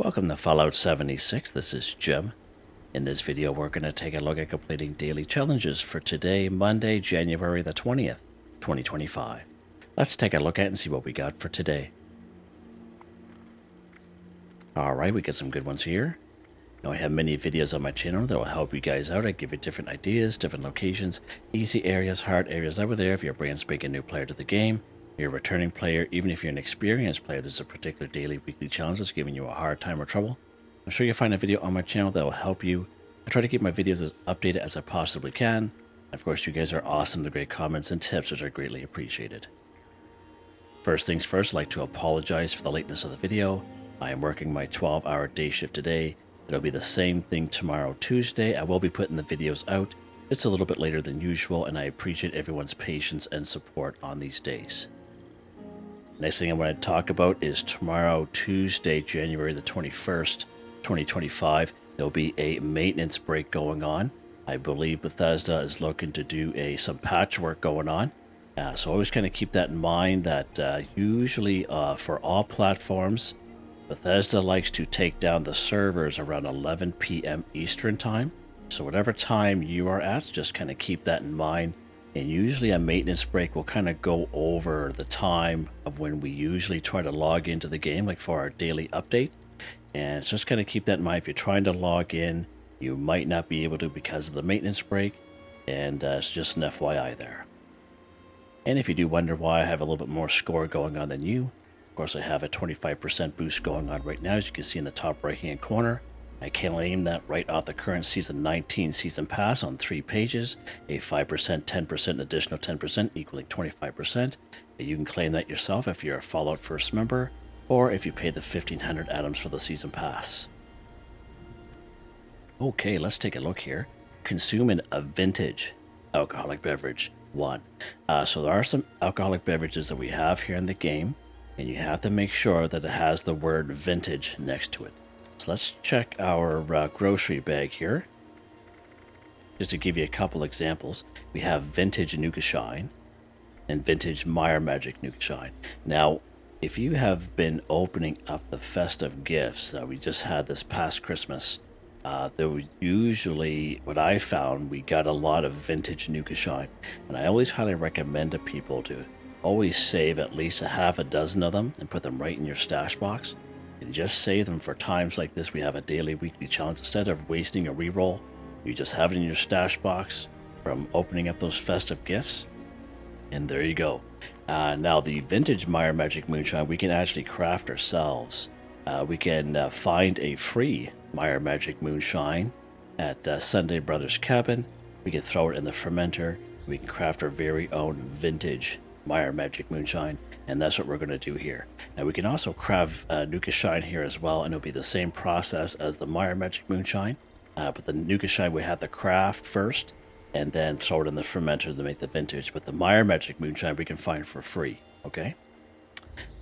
Welcome to Fallout 76, this is Jim. In this video we're going to take a look at completing daily challenges for today, Monday, January the 20th, 2025. Let's take a look at it and see what we got for today. Alright, we got some good ones here. Now I have many videos on my channel that will help you guys out. I give you different ideas, different locations, easy areas, hard areas over there if you're a brand spanking new player to the game. You're a returning player, even if you're an experienced player, there's a particular daily, weekly challenge that's giving you a hard time or trouble. I'm sure you'll find a video on my channel that will help you. I try to keep my videos as updated as I possibly can. Of course, you guys are awesome. The great comments and tips, which are greatly appreciated. First things first, I'd like to apologize for the lateness of the video. I am working my 12-hour day shift today. It'll be the same thing tomorrow, Tuesday. I will be putting the videos out. It's a little bit later than usual, and I appreciate everyone's patience and support on these days. Next thing I want to talk about is tomorrow, Tuesday, January the 21st, 2025. There'll be a maintenance break going on. I believe Bethesda is looking to do some patchwork going on. So always kind of keep that in mind that usually for all platforms, Bethesda likes to take down the servers around 11 p.m. Eastern time. So whatever time you are at, just kind of keep that in mind. And usually a maintenance break will kind of go over the time of when we usually try to log into the game, like for our daily update. And so just kind of keep that in mind. If you're trying to log in, you might not be able to because of the maintenance break. And it's just an FYI there. And if you do wonder why I have a little bit more score going on than you, of course I have a 25% boost going on right now, as you can see in the top right hand corner. I can claim that right off the current Season 19 Season Pass on 3 pages, a 5%, 10%, additional 10% equaling 25%. You can claim that yourself if you're a Fallout First member, or if you pay the 1,500 atoms for the Season Pass. Okay, let's take a look here. Consume a vintage alcoholic beverage. 1. So there are some alcoholic beverages that we have here in the game, and you have to make sure that it has the word vintage next to it. So let's check our grocery bag here. Just to give you a couple examples, we have vintage Nuka Shine and vintage Meyer Magic Nuka Shine. Now, if you have been opening up the festive gifts that we just had this past Christmas, there was usually, what I found, we got a lot of vintage Nuka Shine. And I always highly recommend to people to always save at least a half a dozen of them and put them right in your stash box. And just save them for times like this. We have a daily, weekly challenge. Instead of wasting a reroll, you just have it in your stash box from opening up those festive gifts. And there you go. Now the vintage Meyer Magic Moonshine, we can actually craft ourselves. We can find a free Meyer Magic Moonshine at Sunday Brothers Cabin. We can throw it in the fermenter. We can craft our very own vintage Meyer Magic Moonshine, and that's what we're going to do here. Now we can also craft Nuka Shine here as well, and it'll be the same process as the Meyer Magic Moonshine, but the Nuka Shine we have to craft first and then throw it in the fermenter to make the vintage. But the Meyer Magic Moonshine we can find for free. Okay.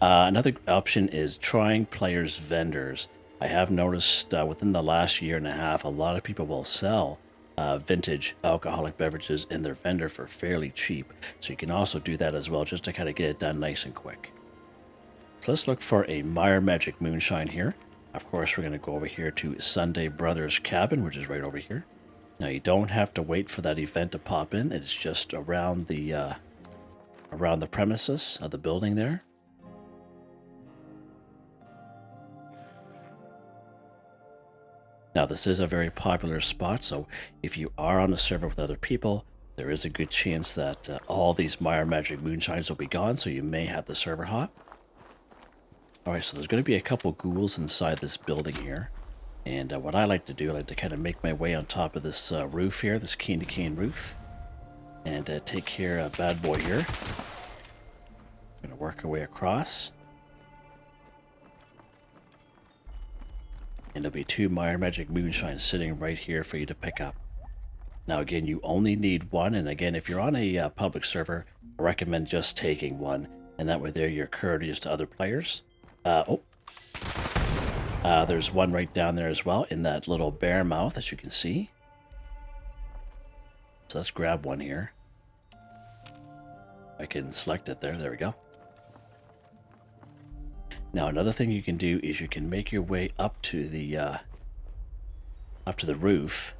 Another option is trying players' vendors. I have noticed within the last year and a half, a lot of people will sell vintage alcoholic beverages in their vendor for fairly cheap. So you can also do that as well, just to kind of get it done nice and quick. So let's look for a Meyer Magic Moonshine here. Of course, we're going to go over here to Sunday Brothers Cabin, which is right over here. Now you don't have to wait for that event to pop in. It's just around the premises of the building there. Now this is a very popular spot, so if you are on a server with other people, there is a good chance that all these Meyer Magic Moonshines will be gone, so you may have the server hop. Alright, so there's going to be a couple ghouls inside this building here, and what I like to do, I like to kind of make my way on top of this roof here, this cane-to-cane roof, and take care of bad boy here. Going to work our way across. And there'll be 2 Meyer Magic Moonshine sitting right here for you to pick up. Now again, you only need 1, and again, if you're on a public server, I recommend just taking 1, and that way there you're courteous to other players. There's 1 right down there as well, in that little bear mouth, as you can see. So let's grab 1 here. I can select it there, there we go. Now another thing you can do is you can make your way up to the roof.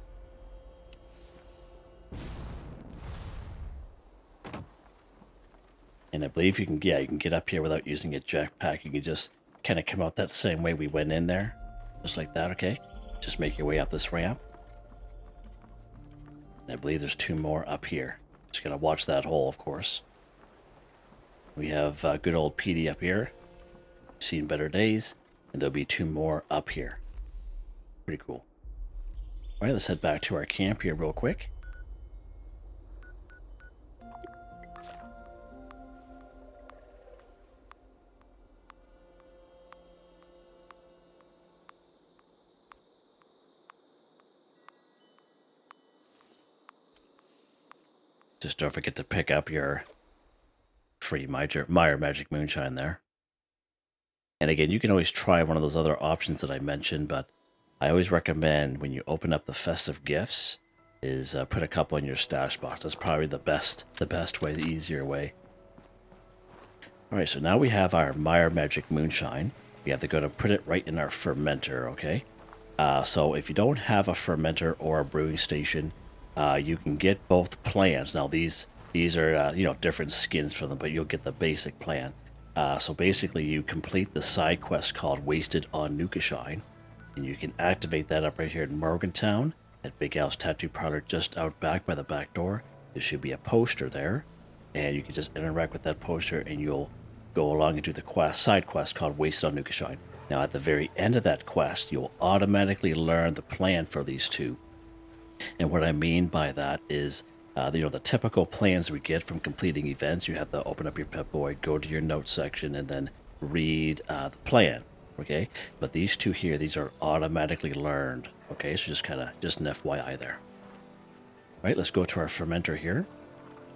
And I believe you can get up here without using a jetpack. You can just kind of come out that same way we went in there. Just like that, okay? Just make your way up this ramp. And I believe there's 2 more up here. Just gotta watch that hole, of course. We have good old PD up here. Seen better days. And there'll be 2 more up here. Pretty cool. Alright, let's head back to our camp here real quick. Just don't forget to pick up your free Meyer Magic Moonshine there. And again, you can always try one of those other options that I mentioned, but I always recommend when you open up the festive gifts is put a couple in your stash box. That's probably the best way, the easier way. Alright, so now we have our Meyer Magic Moonshine. We have to go to put it right in our fermenter, okay? So if you don't have a fermenter or a brewing station, you can get both plans. Now these are different skins for them, but you'll get the basic plan. So basically you complete the side quest called Wasted on Nukashine, and you can activate that up right here in Morgantown at Big Al's Tattoo Parlor, just out back by the back door. There should be a poster there, and you can just interact with that poster and you'll go along and do the side quest called Wasted on Nukashine. Now at the very end of that quest, you'll automatically learn the plan for these 2. And what I mean by that is, the typical plans we get from completing events. You have to open up your Pip-Boy, go to your notes section, and then read the plan, okay? But these 2 here, these are automatically learned, okay? So just an FYI there. All right, let's go to our fermenter here.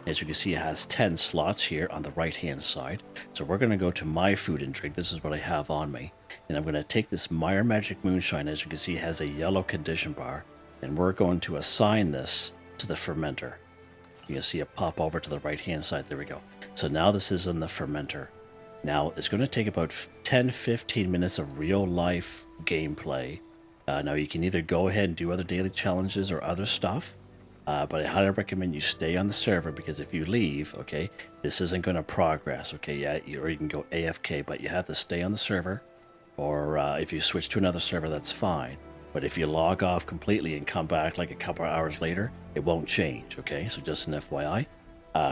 As you can see, it has 10 slots here on the right-hand side. So we're going to go to my food and drink. This is what I have on me. And I'm going to take this Meyer Magic Moonshine. As you can see, it has a yellow condition bar. And we're going to assign this to the fermenter. You can see it pop over to the right-hand side. There we go. So now this is in the fermenter. Now, it's going to take about 10-15 minutes of real-life gameplay. Now, you can either go ahead and do other daily challenges or other stuff. But I highly recommend you stay on the server, because if you leave, okay, this isn't going to progress, okay? Yeah, or you can go AFK, but you have to stay on the server. Or if you switch to another server, that's fine. But if you log off completely and come back like a couple of hours later, it won't change, okay? So just an FYI.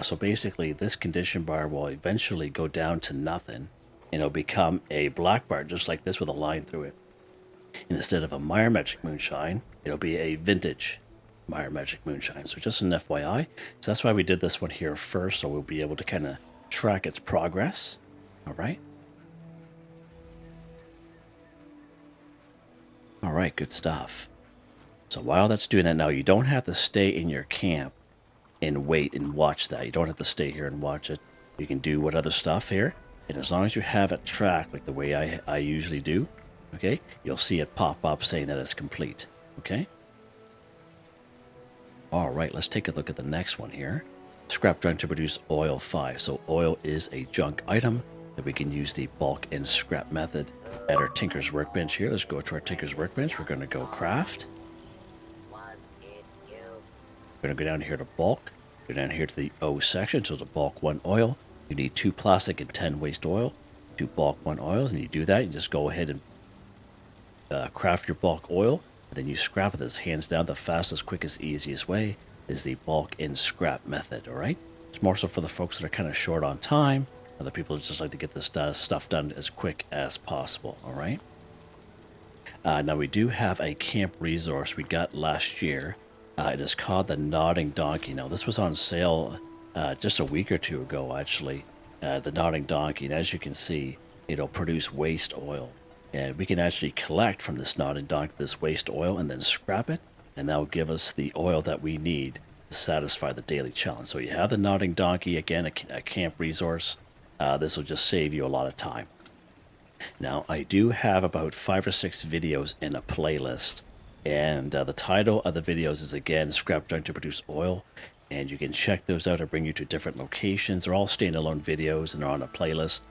So basically, this condition bar will eventually go down to nothing, and it'll become a black bar, just like this with a line through it. And instead of a Meyer Magic Moonshine, it'll be a vintage Meyer Magic Moonshine. So just an FYI. So that's why we did this one here first, so we'll be able to kind of track its progress. All right. All right, good stuff. So while that's doing that, now you don't have to stay in your camp and wait and watch that. You don't have to stay here and watch it. You can do what other stuff here. And as long as you have it tracked like the way I usually do, okay, you'll see it pop up saying that it's complete, okay? All right, let's take a look at the next one here. Scrap junk to produce oil 5. So oil is a junk item that we can use the bulk and scrap method at our Tinker's Workbench here. Let's go to our Tinker's Workbench. We're going to go craft. We're going to go down here to bulk. Go down here to the O section. So the bulk 1 oil. You need 2 plastic and 10 waste oil. 2 bulk 1 oils. And you do that. You just go ahead and craft your bulk oil. And then you scrap it. That's hands down the fastest, quickest, easiest way is the bulk and scrap method. All right. It's more so for the folks that are kind of short on time. Other people just like to get this stuff done as quick as possible, all right? Now, we do have a camp resource we got last year. It is called the Nodding Donkey. Now, this was on sale just a week or 2 ago, actually. The Nodding Donkey, and as you can see, it'll produce waste oil. And we can actually collect from this Nodding Donkey this waste oil and then scrap it, and that will give us the oil that we need to satisfy the daily challenge. So you have the Nodding Donkey, again, a camp resource. This will just save you a lot of time. Now, I do have about 5 or 6 videos in a playlist, and the title of the videos is, again, Scrap Junk to Produce Oil, and you can check those out. I'll bring you to different locations. They're all standalone videos, and they're on a playlist.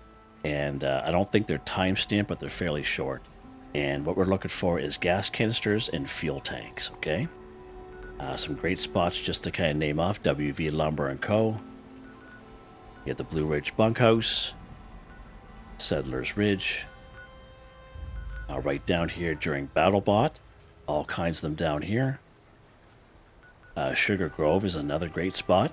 And I don't think they're time stamped, but they're fairly short. And what we're looking for is gas canisters and fuel tanks, okay? Some great spots just to kind of name off: WV Lumber & Co. You have the Blue Ridge Bunkhouse, Settlers Ridge. Right down here during BattleBot, all kinds of them down here. Sugar Grove is another great spot.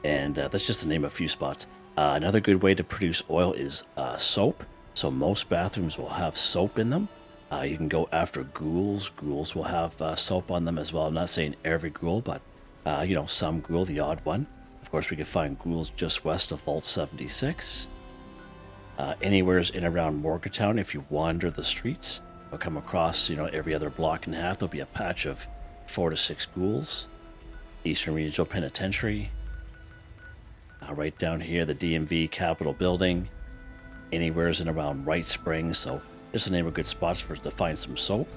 And that's just to name a few spots. Another good way to produce oil is soap. So most bathrooms will have soap in them. You can go after ghouls. Ghouls will have soap on them as well. I'm not saying every ghoul, but you know, some ghoul, the odd one. Of course, we can find ghouls just west of Vault 76. Anywhere's in around Morgantown, if you wander the streets, you'll come across, you know, every other block and a half, there'll be a patch of 4 to 6 ghouls. Eastern Regional Penitentiary. Right down here, the DMV Capitol Building. Anywhere's in around Wright Springs, so just to name of good spots for us to find some soap.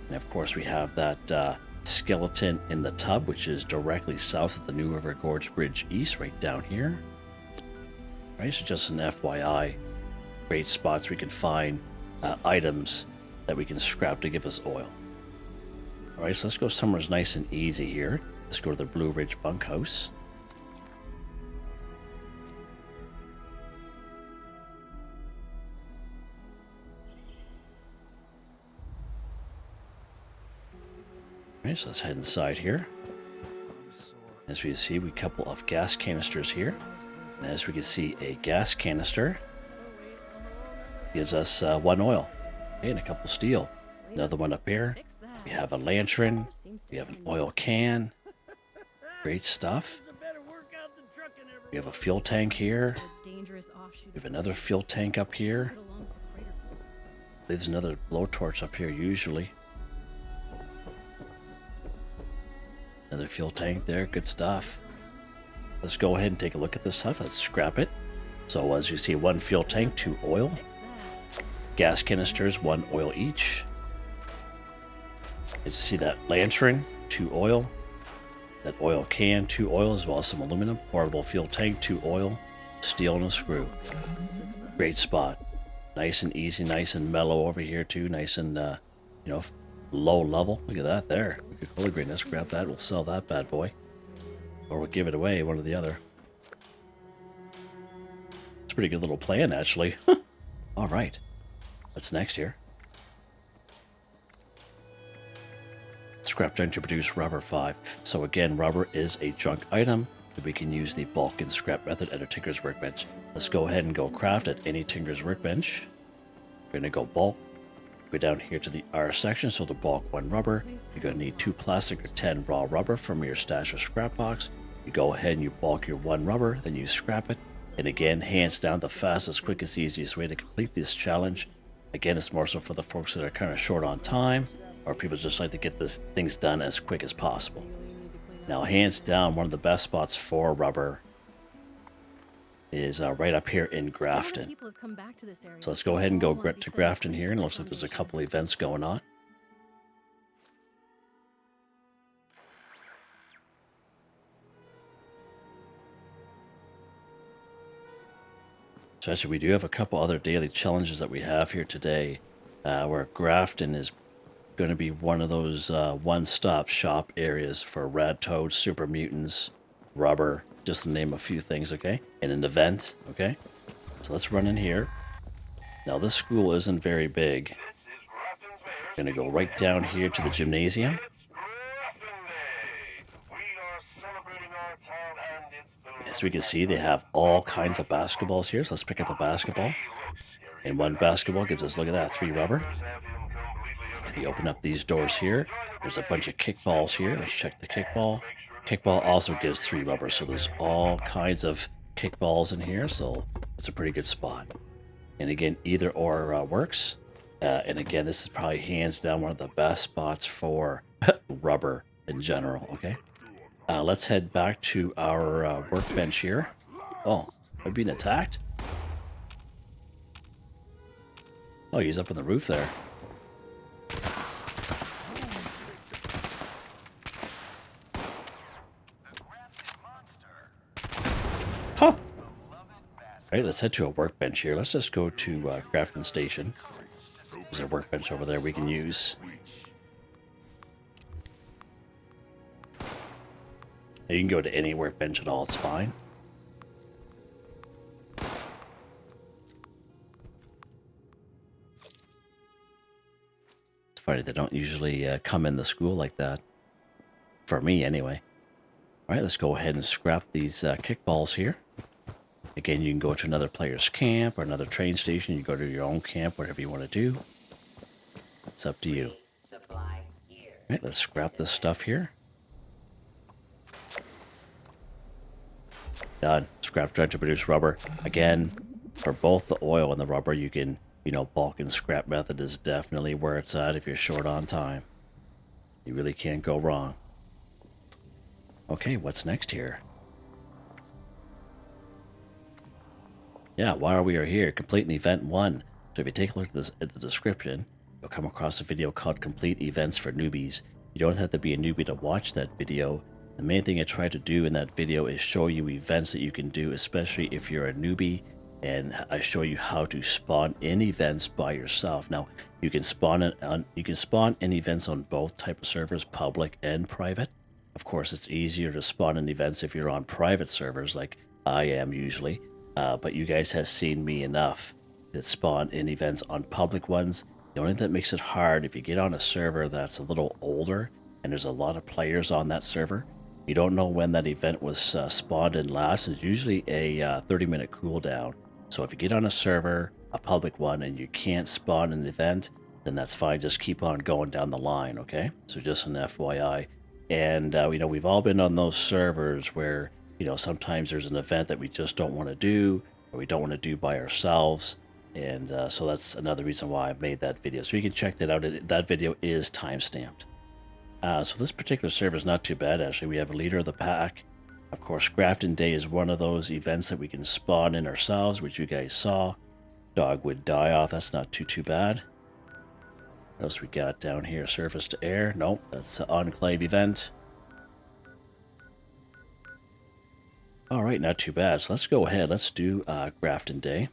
And of course, we have that skeleton in the tub, which is directly south of the New River Gorge Bridge East, right down here. Right, so just an FYI, great spots we can find items that we can scrap to give us oil. Alright, so let's go somewhere nice and easy here. Let's go to the Blue Ridge Bunkhouse. Alright, so let's head inside here. As we can see, we have a couple of gas canisters here. And as we can see, a gas canister gives us 1 oil. Okay, and a couple steel. Another one up here. We have a lantern. We have an oil can. Great stuff. We have a fuel tank here. We have another fuel tank up here. There's another blowtorch up here usually. Another fuel tank there. Good stuff. Let's go ahead and take a look at this stuff. Let's scrap it. So as you see, 1 fuel tank, 2 oil. Gas canisters, 1 oil each. As you see, that lantern, 2 oil. That oil can, 2 oil, as well as some aluminum. Portable fuel tank, 2 oil. Steel and a screw. Great spot. Nice and easy, nice and mellow over here too. Nice and, you know, low level. Look at that there. We could color grade. Let's grab that. We'll sell that bad boy. Or we'll give it away, one or the other. It's a pretty good little plan, actually. Alright. What's next here? Scrap iron to produce rubber 5. So again, rubber is a junk item that we can use the bulk and scrap method at our Tinker's Workbench. Let's go ahead and go craft at any Tinker's Workbench. We're going to go bulk. Go down here to the R section, so the bulk 1 rubber. You're going to need 2 plastic or 10 raw rubber from your stash or scrap box. You go ahead and you bulk your 1 rubber, then you scrap it. And again, hands down, the fastest, quickest, easiest way to complete this challenge. Again, it's more so for the folks that are kind of short on time, or people just like to get this things done as quick as possible. Now, hands down, one of the best spots for rubber is right up here in Grafton. So let's go ahead and go to Grafton here, and it looks like there's a couple events going on. So actually, we do have a couple other daily challenges that we have here today, where Grafton is going to be one of those one-stop shop areas for Radtoad, Super Mutants, Rubber, just to name a few things, okay? And an event, okay? So let's run in here. Now this school isn't very big. Going to go right down here to the gymnasium. As we can see, they have all kinds of basketballs here, so let's pick up a basketball. And 1 basketball gives us, look at that, 3 rubber. We open up these doors here. There's a bunch of kickballs here. Let's check the kickball. Kickball also gives 3 rubber, so there's all kinds of kickballs in here, so it's a pretty good spot. And again, either or works. And again, this is probably hands down one of the best spots for rubber in general, okay? Let's head back to our workbench here. Oh, we're being attacked? Oh, he's up on the roof there. Huh. Alright, let's head to a workbench here. Let's just go to crafting station. There's a workbench over there we can use. You can go to any workbench at all, it's fine. It's funny, they don't usually come in the school like that. For me, anyway. Alright, let's go ahead and scrap these kickballs here. Again, you can go to another player's camp or another train station. You go to your own camp, whatever you want to do. It's up to you. Alright, let's scrap this stuff here. Done. Scrap drive to produce rubber. Again, for both the oil and the rubber, you can, bulk and scrap method is definitely where it's at if you're short on time. You really can't go wrong. Okay, what's next here? Yeah, while we are here, complete an event 1. So if you take a look at the description, you'll come across a video called Complete Events for Newbies. You don't have to be a newbie to watch that video. The main thing I try to do in that video is show you events that you can do, especially if you're a newbie, and I show you how to spawn in events by yourself. Now, you can spawn in events on both type of servers, public and private. Of course, it's easier to spawn in events if you're on private servers, like I am usually. But you guys have seen me enough to spawn in events on public ones. The only thing that makes it hard, if you get on a server that's a little older and there's a lot of players on that server, you don't know when that event was spawned in last. It's usually a 30-minute cooldown. So if you get on a server, a public one, and you can't spawn an event, then that's fine. Just keep on going down the line, okay? So just an FYI. And, we've all been on those servers where, sometimes there's an event that we just don't want to do, or we don't want to do by ourselves. And so that's another reason why I made that video. So you can check that out. That video is timestamped. So this particular server is not too bad, actually. We have a leader of the pack. Of course, Grafton Day is one of those events that we can spawn in ourselves, which you guys saw. Dogwood Die-Off, that's not too bad. What else we got down here? Surface to air. Nope, that's the Enclave event. Alright, not too bad. So let's go ahead. Let's do Grafton Day.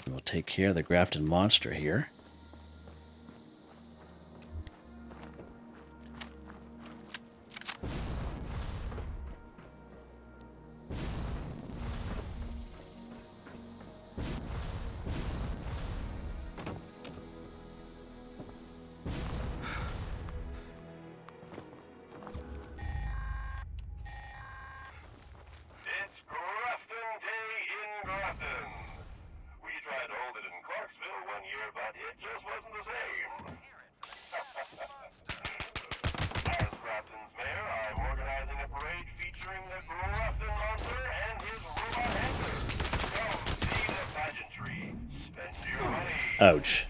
We'll take care of the Grafton monster here. Ouch.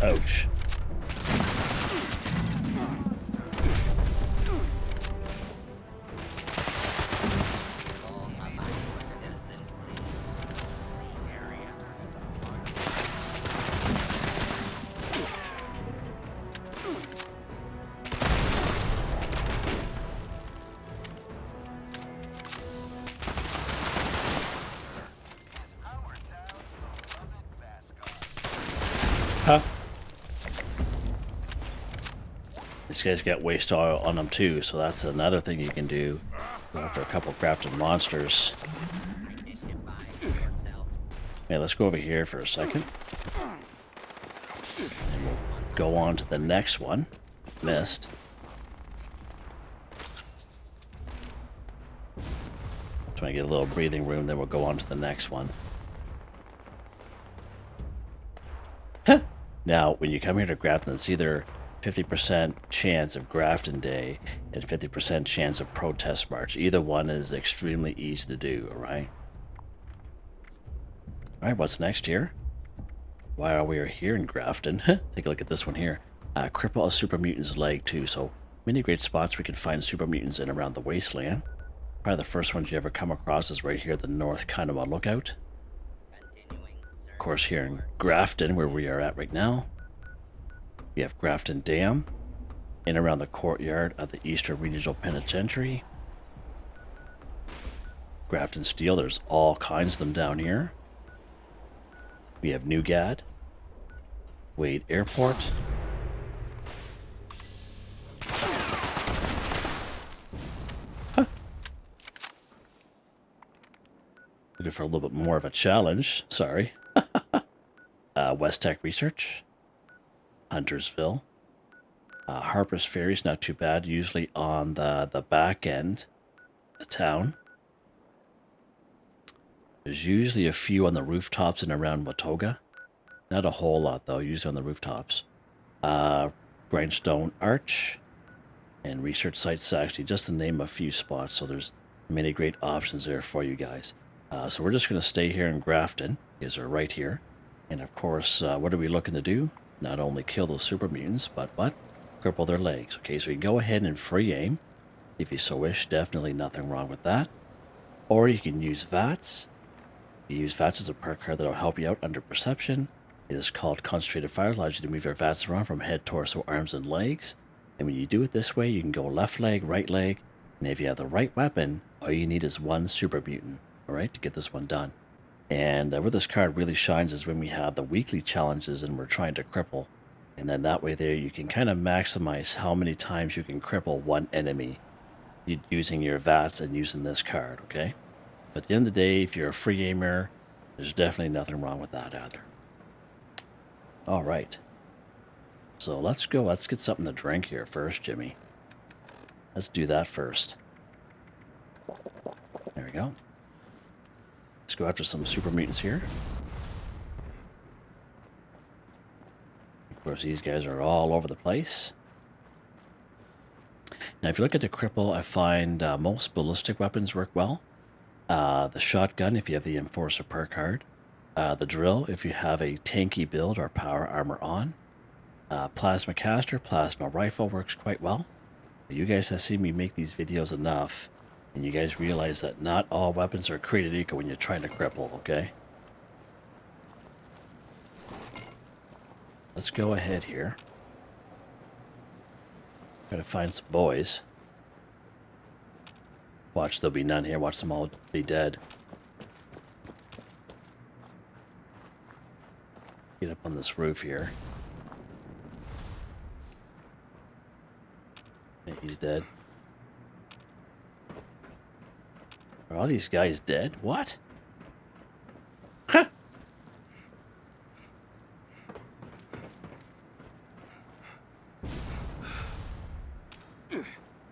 Ouch. Huh? These guys got waste oil on them too, so that's another thing you can do after a couple crafted monsters. Okay, let's go over here for a second. And we'll go on to the next one. Missed. Trying to get a little breathing room, then we'll go on to the next one. Now, when you come here to Grafton, it's either 50% chance of Grafton Day and 50% chance of Protest March. Either one is extremely easy to do, alright? Alright, what's next here? Why are we here in Grafton? Take a look at this one here. Cripple a Super Mutant's leg too, so many great spots we can find Super Mutants in around the Wasteland. Probably the first ones you ever come across is right here at the North Kinema Lookout. course, here in Grafton, where we are at right now. We have Grafton Dam, in around the courtyard of the Eastern Regional Penitentiary. Grafton Steel, there's all kinds of them down here. We have Newgad, Wade Airport, looking for a little bit more of a challenge, sorry. West Tech Research, Huntersville, Harper's Ferry's not too bad, usually on the back end of town. There's usually a few on the rooftops and around Watoga. Not a whole lot, though, usually on the rooftops. Grindstone Arch and research sites, actually, just to name a few spots. So there's many great options there for you guys. So we're just going to stay here in Grafton, because we're right here. And of course, what are we looking to do? Not only kill those super mutants, but what? Cripple their legs. Okay, so you can go ahead and free aim, if you so wish. Definitely nothing wrong with that. Or you can use VATS. You use VATS as a perk card that will help you out under perception. It is called Concentrated Fire. Allows you to move your VATS around from head, torso, arms, and legs. And when you do it this way, you can go left leg, right leg. And if you have the right weapon, all you need is one super mutant, alright, to get this one done. And where this card really shines is when we have the weekly challenges and we're trying to cripple. And then that way there, you can kind of maximize how many times you can cripple one enemy using your VATS and using this card, okay? But at the end of the day, if you're a free aimer, there's definitely nothing wrong with that either. All right. So let's go. Let's get something to drink here first, Jimmy. Let's do that first. There we go. Let's go after some super mutants here. Of course, these guys are all over the place. Now, if you look at the Cripple, I find most ballistic weapons work well. The shotgun, if you have the Enforcer perk card. The drill, if you have a tanky build or power armor on. Plasma caster, plasma rifle works quite well. You guys have seen me make these videos enough, and you guys realize that not all weapons are created equal when you're trying to cripple, okay? Let's go ahead here. Try to find some boys. Watch, there'll be none here. Watch them all be dead. Get up on this roof here. Yeah, he's dead. Are all these guys dead? What? Huh.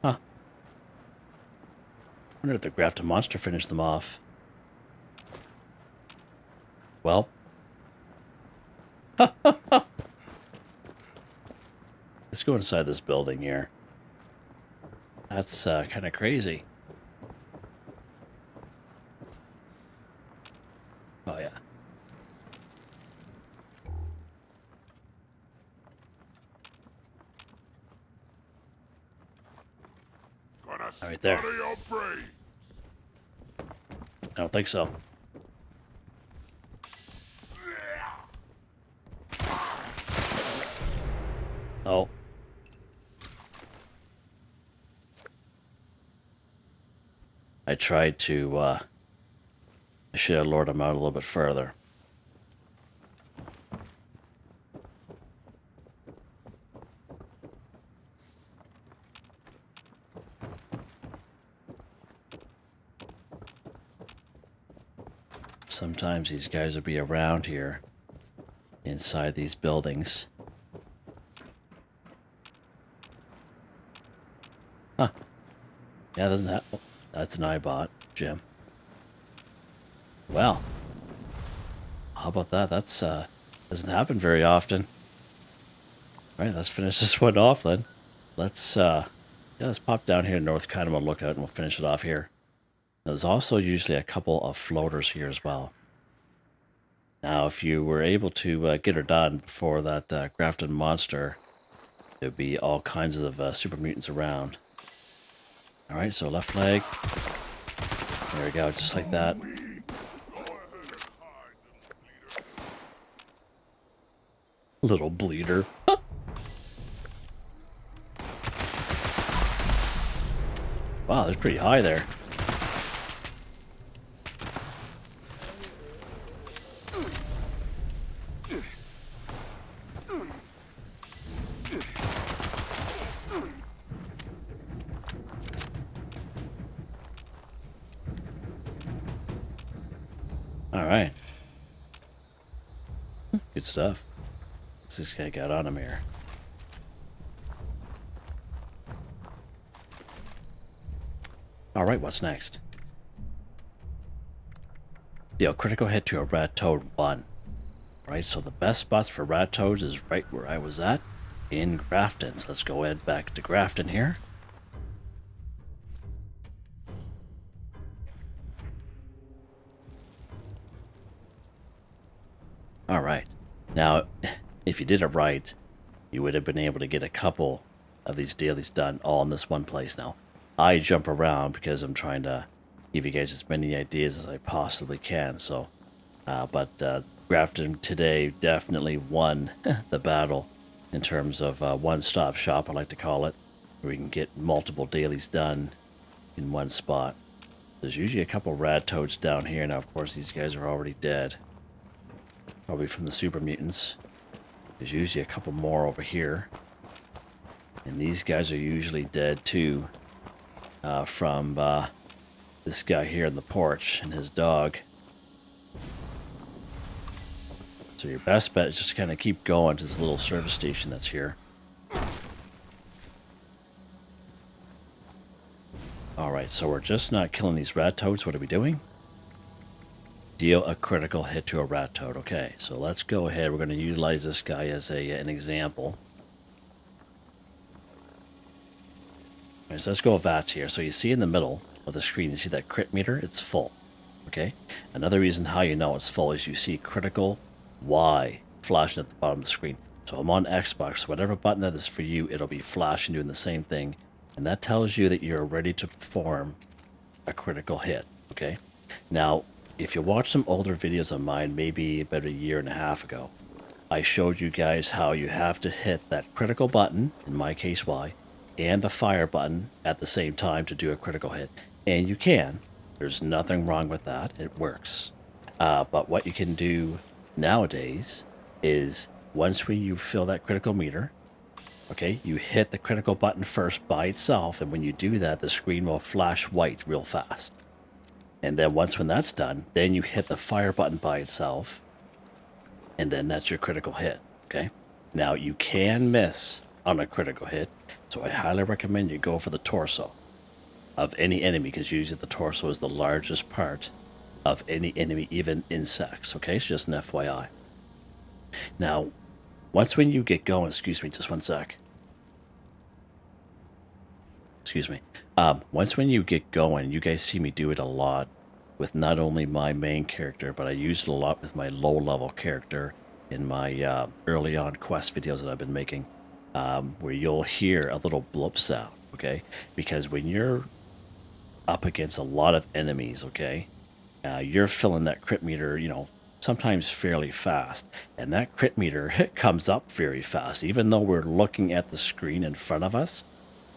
Huh. I wonder if the Grafton monster finished them off. Well. Let's go inside this building here. That's kind of crazy. Oh, yeah. Right there. I don't think so. Oh. I tried to, I should have lured him out a little bit further. Sometimes these guys will be around here, inside these buildings. Huh. Yeah, doesn't have. Oh, that's an iBot, Jim. Well, how about that? That's doesn't happen very often. All right, let's finish this one off then. Let's let's pop down here north, kind of a lookout, and we'll finish it off here. Now, there's also usually a couple of floaters here as well. Now, if you were able to get her done before that Grafton monster, there'd be all kinds of super mutants around. All right, so left leg. There we go, just like that. Little bleeder. Wow, that's pretty high there. Alright. Good stuff. What's this guy got on him here? Alright, what's next? Deal critical hit to a Radtoad 1. Right, so the best spots for Radtoads is right where I was at, in Grafton. So let's go ahead back to Grafton here. Alright, now if you did it right, you would have been able to get a couple of these dailies done all in this one place. Now, I jump around because I'm trying to give you guys as many ideas as I possibly can. So, but Grafton today definitely won the battle in terms of one-stop shop, I like to call it, where we can get multiple dailies done in one spot. There's usually a couple Radtoads down here. Now, of course, these guys are already dead. Probably from the super mutants. There's usually a couple more over here. And these guys are usually dead too. From this guy here in the porch and his dog. So your best bet is just to kind of keep going to this little service station that's here. Alright, so we're just not killing these Radtoads. What are we doing? Deal a critical hit to a Radtoad. Okay, so let's go ahead. We're going to utilize this guy as an example. Right, so let's go with VATS here. So you see in the middle of the screen, you see that crit meter? It's full. Okay? Another reason how you know it's full is you see critical Y flashing at the bottom of the screen. So I'm on Xbox, so whatever button that is for you, it'll be flashing doing the same thing. And that tells you that you're ready to perform a critical hit. Okay? Now, if you watch some older videos of mine, maybe about a year and a half ago, I showed you guys how you have to hit that critical button, in my case Y, and the fire button at the same time to do a critical hit. And you can. There's nothing wrong with that. It works. But what you can do nowadays is once you fill that critical meter, okay, you hit the critical button first by itself, and when you do that, the screen will flash white real fast. And then when that's done, then you hit the fire button by itself, and then that's your critical hit, okay? Now, you can miss on a critical hit, so I highly recommend you go for the torso of any enemy, because usually the torso is the largest part of any enemy, even insects, okay? So just an FYI. Now, when you get going, excuse me, just one sec. Excuse me. Once when you get going, you guys see me do it a lot with not only my main character, but I use it a lot with my low-level character in my early on quest videos that I've been making, where you'll hear a little bloop sound, okay? Because when you're up against a lot of enemies, okay, you're filling that crit meter, you know, sometimes fairly fast, and that crit meter comes up very fast. Even though we're looking at the screen in front of us,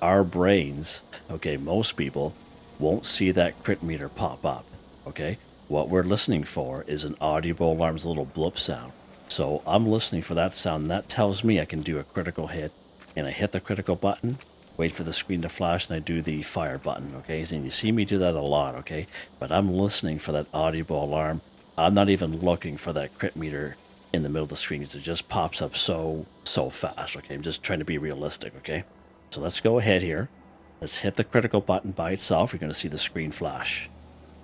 our brains, okay, most people won't see that crit meter pop up, okay? What we're listening for is an audible alarm's little bloop sound. So I'm listening for that sound, and that tells me I can do a critical hit, and I hit the critical button, wait for the screen to flash, and I do the fire button, okay? And you see me do that a lot, okay? But I'm listening for that audible alarm. I'm not even looking for that crit meter in the middle of the screen, because it just pops up so fast, okay? I'm just trying to be realistic, okay? So let's go ahead here. Let's hit the critical button by itself. You're going to see the screen flash.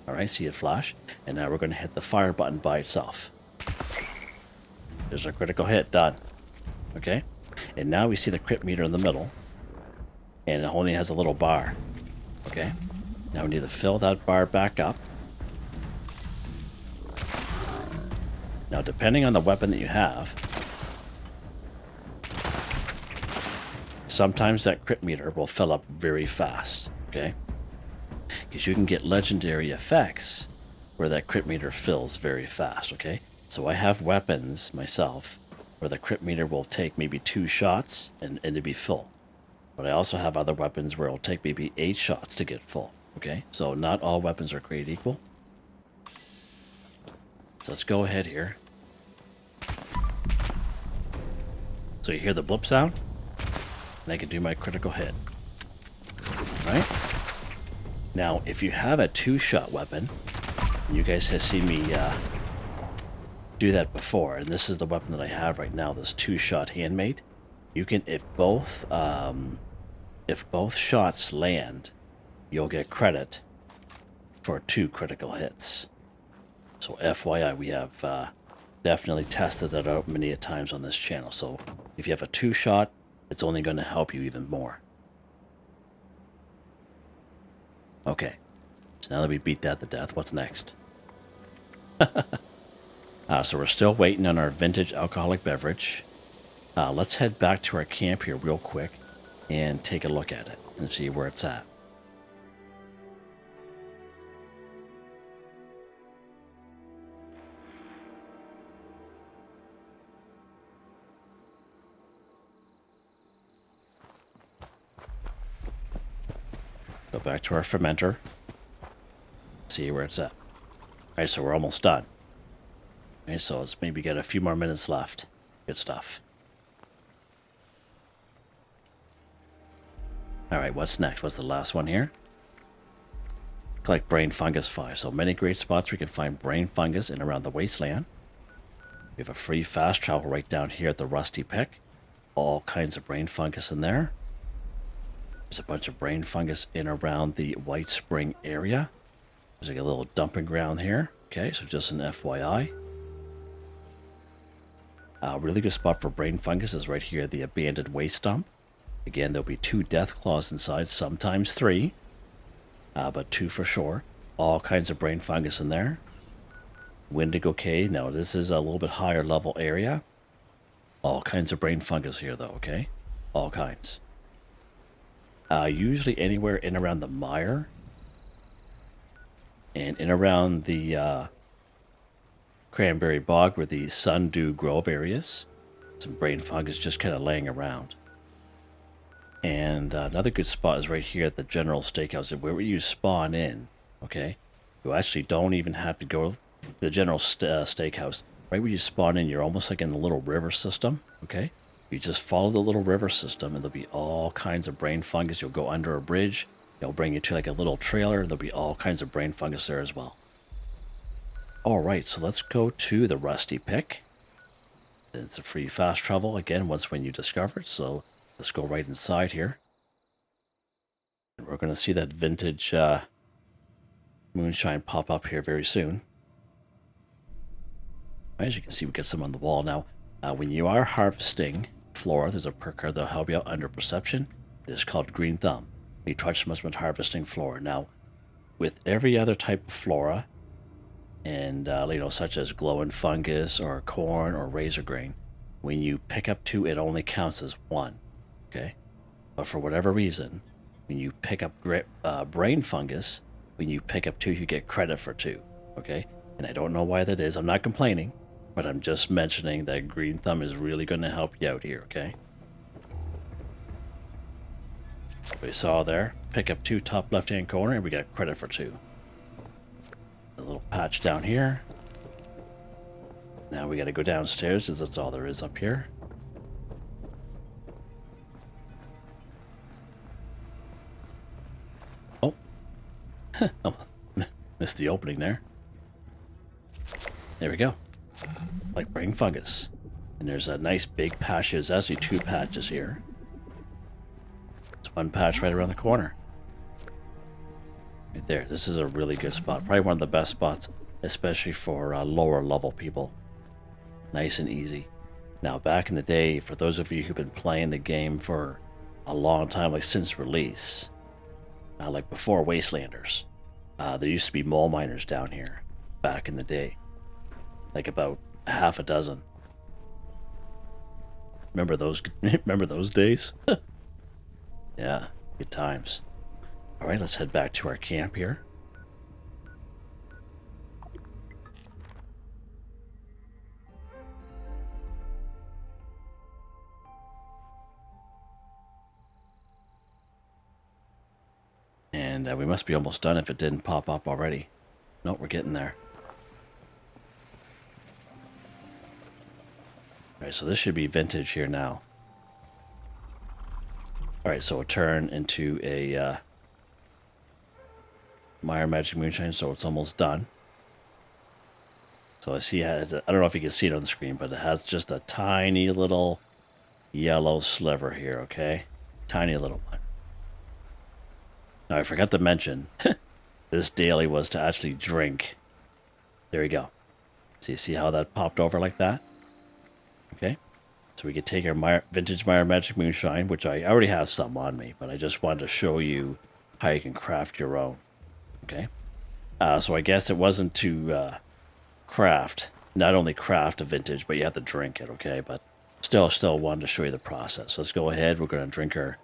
All right, see it flash? And now we're going to hit the fire button by itself. There's our critical hit, done. Okay? And now we see the crit meter in the middle. And it only has a little bar. Okay? Now we need to fill that bar back up. Now, depending on the weapon that you have, sometimes that crit meter will fill up very fast, okay? Because you can get legendary effects where that crit meter fills very fast, okay? So I have weapons myself where the crit meter will take maybe 2 shots and it'll be full. But I also have other weapons where it'll take maybe 8 shots to get full. Okay, so not all weapons are created equal. So let's go ahead here. So you hear the blip sound, and I can do my critical hit. Right? Now, if you have a 2-shot weapon, you guys have seen me do that before, and this is the weapon that I have right now, this 2-shot handmade. You can, if both shots land, you'll get credit for 2 critical hits. So FYI, we have definitely tested that out many times on this channel. So if you have a 2-shot, it's only going to help you even more. Okay, so now that we beat that to death, what's next? So we're still waiting on our vintage alcoholic beverage. Let's head back to our camp here real quick and take a look at it and see where it's at. Go back to our fermenter. See where it's at. Alright, so we're almost done. Okay, so let's maybe get a few more minutes left. Good stuff. Alright, what's next? What's the last one here? Collect brain fungus 5. So many great spots where you can find brain fungus in around the wasteland. We have a free fast travel right down here at the Rusty Pick. All kinds of brain fungus in there. There's a bunch of brain fungus in around the White Spring area. There's like a little dumping ground here. Okay, so just an FYI. A really good spot for brain fungus is right here at the abandoned waste dump. Again, there'll be 2 death claws inside, sometimes 3. But 2 for sure. All kinds of brain fungus in there. Windigo Cave. Now, this is a little bit higher level area. All kinds of brain fungus here, though, okay? All kinds. Usually anywhere in around the mire. And in around the Cranberry Bog where the Sundew Grove areas. Some brain fungus just kind of laying around. And another good spot is right here at the General Steakhouse, where you spawn in, okay? You actually don't even have to go to the General Steakhouse. Right where you spawn in, you're almost like in the little river system, okay? You just follow the little river system, and there'll be all kinds of brain fungus. You'll go under a bridge. It'll bring you to like a little trailer. There'll be all kinds of brain fungus there as well. All right, so let's go to the Rusty Pick. It's a free fast travel, again, once when you discover it, so let's go right inside here. And we're going to see that vintage moonshine pop up here very soon. As you can see, we got some on the wall now. When you are harvesting flora, there's a perk card that'll help you out under perception. It is called Green Thumb. You touch must be harvesting flora. Now, with every other type of flora, and such as glowing fungus or corn or razor grain, when you pick up 2, it only counts as 1. Okay, but for whatever reason, when you pick up brain fungus, when you pick up 2, you get credit for 2. Okay, and I don't know why that is. I'm not complaining, but I'm just mentioning that Green Thumb is really going to help you out here. Okay, we saw there, pick up 2 top left hand corner, and we got credit for 2. A little patch down here. Now we got to go downstairs because that's all there is up here. Oh, missed the opening there. There we go. Like brain fungus. And there's a nice big patch. There's actually 2 patches here. There's 1 patch right around the corner. Right there. This is a really good spot. Probably one of the best spots, especially for lower level people. Nice and easy. Now, back in the day, for those of you who've been playing the game for a long time, like since release, like before Wastelanders, there used to be mole miners down here back in the day. Like about half a dozen. Remember those days? Yeah, good times. All right, let's head back to our camp here. And we must be almost done if it didn't pop up already. Nope, we're getting there. Alright, so this should be vintage here now. Alright, so it'll turn into a Meyer Magic Moonshine, so it's almost done. So I see it has I don't know if you can see it on the screen, but it has just a tiny little yellow sliver here, okay? Tiny little one. Now, I forgot to mention, this daily was to actually drink. There you go. So you see how that popped over like that? Okay. So we could take our vintage Meyer Magic Moonshine, which I already have some on me, but I just wanted to show you how you can craft your own. Okay. So I guess it wasn't to craft, not only craft a vintage, but you have to drink it, okay? But still wanted to show you the process. So let's go ahead. We're going to drink our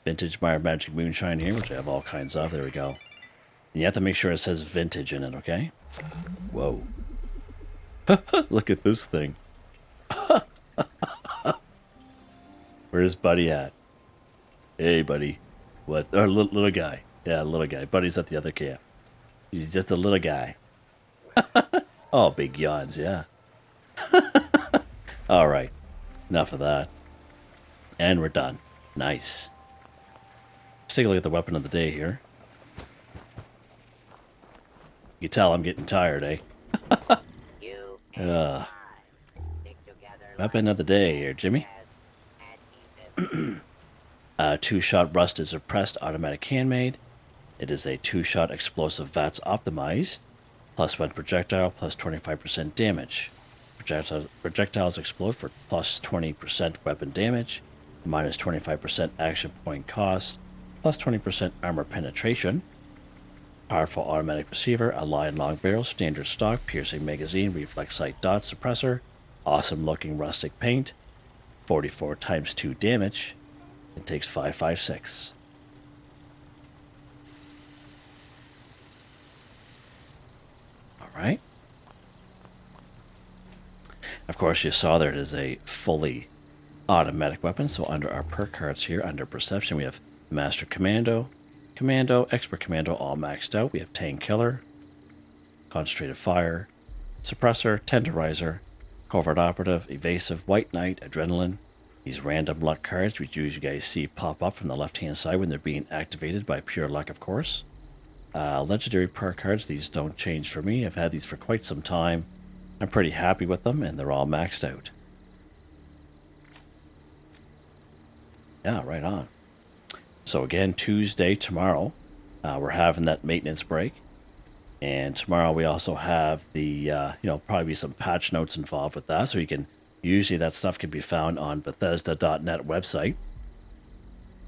vintage Meyer Magic Moonshine here, which I have all kinds of. There we go. And you have to make sure it says vintage in it, okay? Whoa. Look at this thing. Where's Buddy at? Hey, Buddy. What? Or little guy. Yeah, little guy. Buddy's at the other camp. He's just a little guy. Oh, big yawns, yeah. All right. Enough of that. And we're done. Nice. Let's take a look at the weapon of the day here. You tell I'm getting tired, eh? Weapon of the day here, Jimmy. Two-shot rusted suppressed automatic handmade. It is a two-shot explosive VATS optimized. Plus 1 projectile, plus 25% damage. Projectiles explode for plus 20% weapon damage, minus 25% action point cost, plus 20% armor penetration. Powerful automatic receiver, a line long barrel, standard stock, piercing magazine, reflex sight dot suppressor, awesome looking rustic paint, 44 times 2 damage. It takes 556. Right? Of course, you saw there it is a fully automatic weapon. So under our perk cards here, under perception, we have Master Commando, Commando, Expert Commando, all maxed out. We have Tank Killer, Concentrated Fire, Suppressor, Tenderizer, Covert Operative, Evasive, White Knight, Adrenaline. These random luck cards, which you guys see pop up from the left-hand side when they're being activated by pure luck, of course. Legendary perk cards, these don't change for me. I've had these for quite some time. I'm pretty happy with them, and they're all maxed out. Yeah, right on. So again, Tuesday, tomorrow, we're having that maintenance break. And tomorrow we also have the, probably be some patch notes involved with that. So you can, usually that stuff can be found on Bethesda.net website.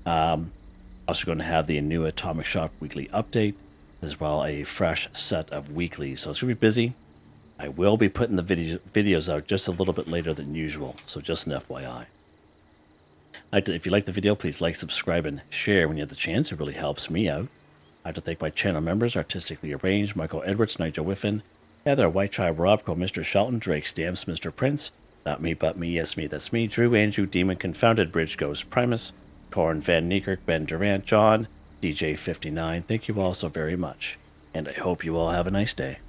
Also going to have the new Atomic Shop weekly update, as well a fresh set of weeklies. So it's going to be busy. I will be putting the videos out just a little bit later than usual, so just an FYI. If you like the video, please like, subscribe, and share when you have the chance. It really helps me out. I'd like to thank my channel members, Artistically Arranged, Michael Edwards, Nigel Wiffen, Heather, Whitetribe, Robco, Mr. Shelton, Drake Stamps, Mr.Prince, NotMeButMeYesMeThatsMe, Drew, Andrew, Demon, Confoundedbridge, Ghost, Primus, Corne van Niekerk, Ben Durant, John, DJ59. Thank you all so very much, and I hope you all have a nice day.